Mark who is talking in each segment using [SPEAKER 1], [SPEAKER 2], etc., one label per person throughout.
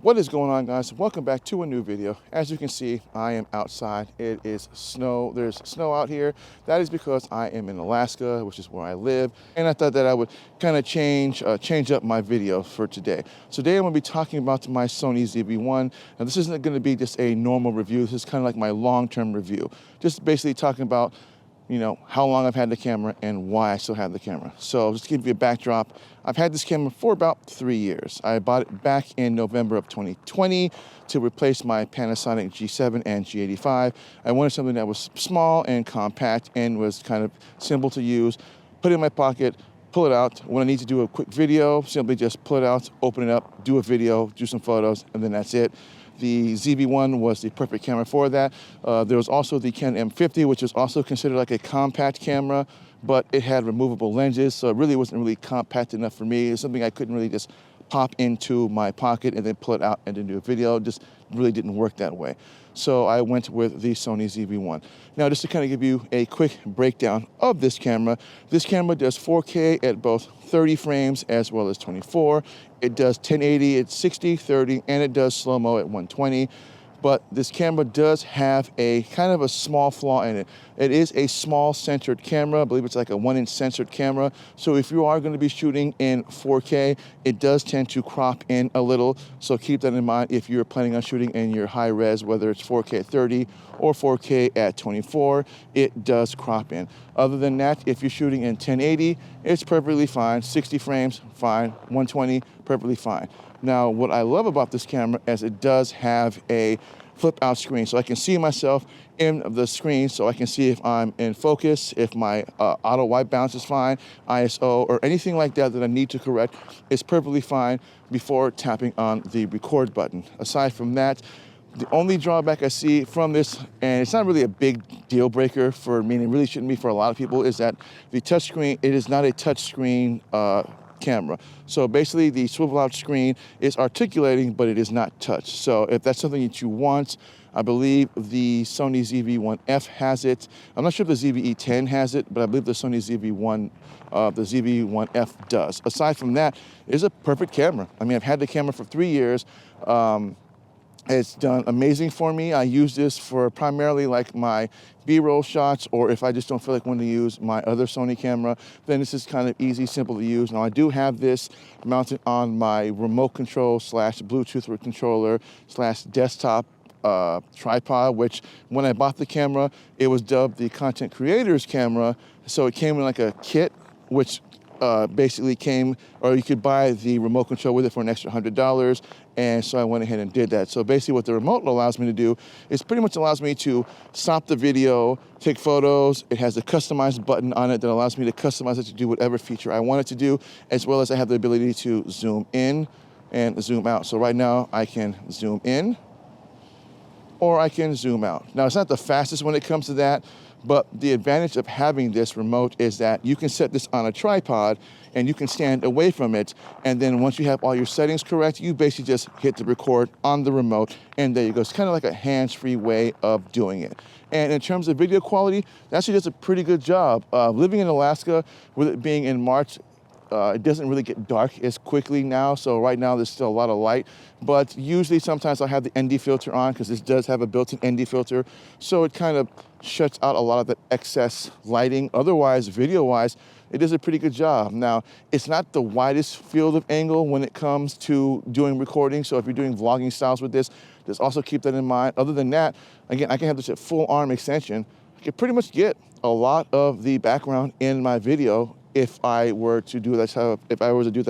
[SPEAKER 1] What is going on, guys? Welcome back to a new video. As you can see, I am outside. It is snow. There's snow out here. That is because I am in Alaska, which is where I live. And I thought that I would kind of change up my video for today. Today I'm going to be talking about my Sony zv-1. Now this isn't going to be just a normal review. This is kind of like my long-term review. Just basically talking about how long I've had the camera and why I still have the camera. So just to give you a backdrop, I've had this camera for about 3 years. I bought it back in November of 2020 to replace my Panasonic G7 and G85. I wanted something that was small and compact and was kind of simple to use. Put it in my pocket, pull it out. When I need to do a quick video, simply just pull it out, open it up, do a video, do some photos, and then that's it. The zv-1 was the perfect camera for that. There was also the Canon M50, which is also considered like a compact camera, but it had removable lenses, so it really wasn't really compact enough for me. It's something I couldn't really just pop into my pocket and then pull it out and then do a video. It just really didn't work that way. So I went with the Sony zv-1. Now, just to kind of give you a quick breakdown of this camera does 4K at both 30 frames as well as 24. It does 1080 at 60, 30, and it does slow-mo at 120. But this camera does have a kind of a small flaw in it. It is a small centered camera. I believe it's like a 1-inch centered camera. So if you are going to be shooting in 4K, it does tend to crop in a little. So keep that in mind if you're planning on shooting in your high res, whether it's 4K at 30 or 4K at 24, it does crop in. Other than that, if you're shooting in 1080, it's perfectly fine. 60 frames, fine. 120, perfectly fine. Now, what I love about this camera is it does have a flip out screen. So I can see myself in the screen, so I can see if I'm in focus, if my auto white balance is fine, ISO, or anything like that that I need to correct is perfectly fine before tapping on the record button. Aside from that, the only drawback I see from this, and it's not really a big deal breaker for me, and it really shouldn't be for a lot of people, is that the touchscreen, it is not a touchscreen camera. So basically the swivel out screen is articulating, but it is not touch. So if that's something that you want, I believe the Sony zv-1F has it. I'm not sure if the zv-E10 has it, but I believe the Sony zv-1, the zv-1F does. Aside from that, it's a perfect camera. I mean, I've had the camera for 3 years. It's done amazing for me. I use this for primarily like my B-roll shots, or if I just don't feel like wanting to use my other Sony camera, then this is kind of easy, simple to use. Now I do have this mounted on my remote control / Bluetooth controller / desktop tripod, which when I bought the camera, it was dubbed the content creator's camera. So it came in like a kit, which basically came, or you could buy the remote control with it for an extra $100, and so I went ahead and did that. So basically what the remote allows me to do is pretty much allows me to stop the video, take photos. It has a customized button on it that allows me to customize it to do whatever feature I want it to do, as well as I have the ability to zoom in and zoom out. So right now I can zoom in or I can zoom out. Now it's not the fastest when it comes to that, but the advantage of having this remote is that you can set this on a tripod and you can stand away from it. And then once you have all your settings correct, you basically just hit the record on the remote and there you go. It's kind of like a hands-free way of doing it. And in terms of video quality, that actually does a pretty good job. Living in Alaska, with it being in March, it doesn't really get dark as quickly now, so right now there's still a lot of light, but usually sometimes I'll have the ND filter on because this does have a built-in ND filter, so it kind of shuts out a lot of the excess lighting. Otherwise, video-wise, it does a pretty good job. Now, it's not the widest field of angle when it comes to doing recording, so if you're doing vlogging styles with this, just also keep that in mind. Other than that, again, I can have this at full arm extension. I can pretty much get a lot of the background in my video if I were to do that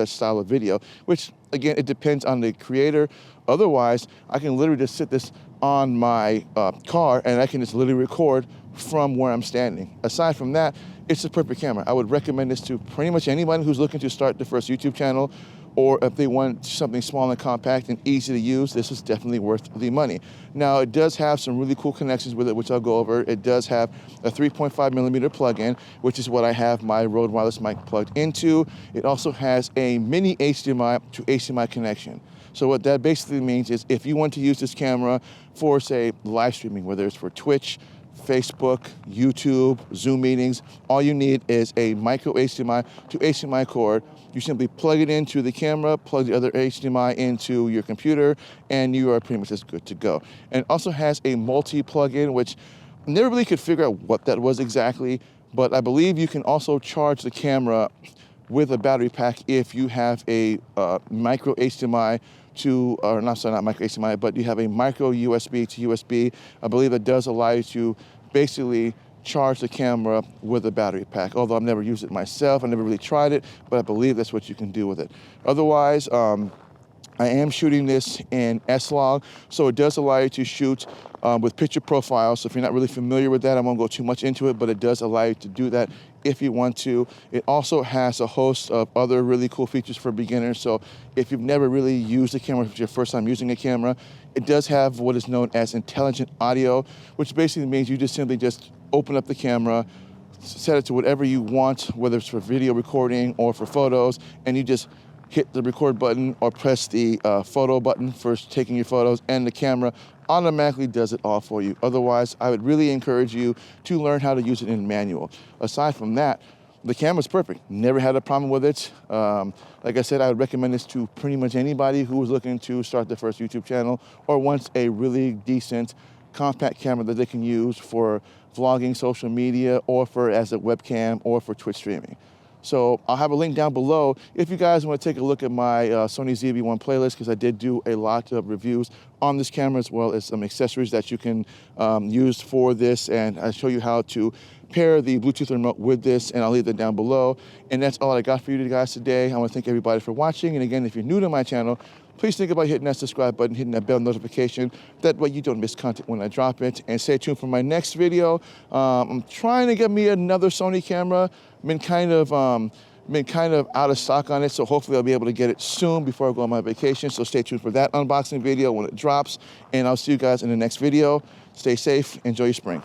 [SPEAKER 1] style of video, which again, it depends on the creator. Otherwise, I can literally just sit this on my car and I can just literally record from where I'm standing. Aside from that, it's a perfect camera. I would recommend this to pretty much anyone who's looking to start their first YouTube channel, or if they want something small and compact and easy to use, this is definitely worth the money. Now, it does have some really cool connections with it, which I'll go over. It does have a 3.5mm plug-in, which is what I have my Rode wireless mic plugged into. It also has a mini HDMI to HDMI connection. So what that basically means is if you want to use this camera for, say, live streaming, whether it's for Twitch, Facebook, YouTube, Zoom meetings. All you need is a micro HDMI to HDMI cord. You simply plug it into the camera, plug the other HDMI into your computer, and you are pretty much just good to go. And it also has a multi-plug-in, which I never really could figure out what that was exactly, but I believe you can also charge the camera with a battery pack if you have a micro HDMI to, or not micro HDMI, but you have a micro USB to USB. I believe that does allow you to basically charge the camera with a battery pack. Although I've never used it myself, I never really tried it, but I believe that's what you can do with it. Otherwise, I am shooting this in S-Log, so it does allow you to shoot with picture profiles. So if you're not really familiar with that, I won't go too much into it, but it does allow you to do that if you want to. It also has a host of other really cool features for beginners. So if you've never really used a camera, if it's your first time using a camera, it does have what is known as intelligent audio, which basically means you just simply just open up the camera, set it to whatever you want, whether it's for video recording or for photos, and you just hit the record button or press the photo button for taking your photos, and the camera automatically does it all for you. Otherwise, I would really encourage you to learn how to use it in manual. Aside from that, the camera's perfect. Never had a problem with it. Like I said, I would recommend this to pretty much anybody who is looking to start their first YouTube channel or wants a really decent compact camera that they can use for vlogging, social media, or for as a webcam or for Twitch streaming. So I'll have a link down below if you guys want to take a look at my Sony zv-1 playlist, because I did do a lot of reviews on this camera as well as some accessories that you can use for this, and I show you how to pair the Bluetooth remote with this, and I'll leave that down below. And that's all I got for you guys today. I want to thank everybody for watching, and again, if you're new to my channel, please think about hitting that subscribe button, hitting that bell notification. That way you don't miss content when I drop it. And stay tuned for my next video. I'm trying to get me another Sony camera. Been kind of out of stock on it, so hopefully I'll be able to get it soon before I go on my vacation. So stay tuned for that unboxing video when it drops, and I'll see you guys in the next video. Stay safe, enjoy your spring.